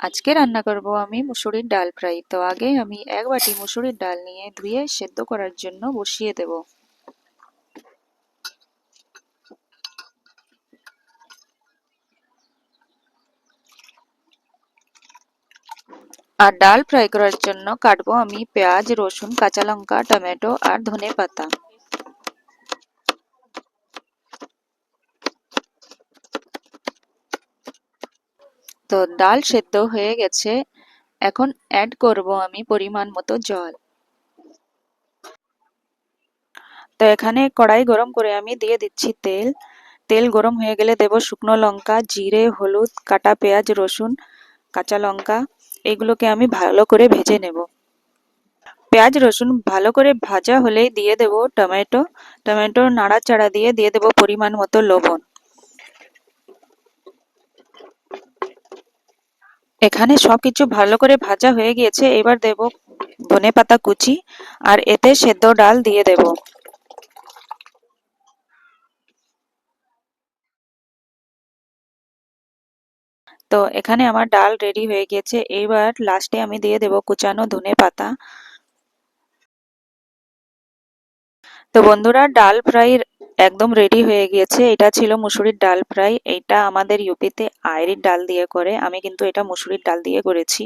আজকে রান্না করব আমি মুসুরির ডাল ফ্রাই। তো আগে আমি এক বাটি মুসুরির ডাল নিয়ে ধুয়ে সেদ্ধ করার জন্য বসিয়ে দেব। আর ডাল ফ্রাই করার জন্য কাটবো আমি পেঁয়াজ, রসুন, কাঁচা লঙ্কা, টমেটো আর ধনে পাতা। তো ডাল সেদ্ধ হয়ে গেছে, এখন অ্যাড করব আমি পরিমাণ মতো জল। তো এখানে কড়াই গরম করে আমি দিয়ে দিচ্ছি তেল। তেল গরম হয়ে গেলে দেব শুকনো লঙ্কা, জিরে, হলুদ, কাটা পেঁয়াজ, রসুন, কাঁচা লঙ্কা। এগুলোকে আমি ভালো করে ভেজে নেব। পেঁয়াজ রসুন ভালো করে ভাজা হলেই দিয়ে দেব টমেটো। টমেটো নাড়াচাড়া দিয়ে দিয়ে দেব পরিমাণ মতো লবণ। এখানে সবকিছু ভালো করে ভাজা হয়ে গিয়েছে, এবার দেব ধনেপাতা কুচি আর এতে সেদ্ধ ডাল দিয়ে দেব। তো এখানে আমার ডাল রেডি হয়ে গিয়েছে, এবার লাস্টে আমি দিয়ে দেব কুচানো ধনেপাতা। তো বন্ধুরা, ডাল ফ্রাই একদম রেডি হয়ে গিয়েছে। এটা ছিল মুসুরির ডাল ফ্রাই। এটা আমাদের ইউপিতে আইরির ডাল দিয়ে করে, আমি কিন্তু এটা মুসুরির ডাল দিয়ে করেছি।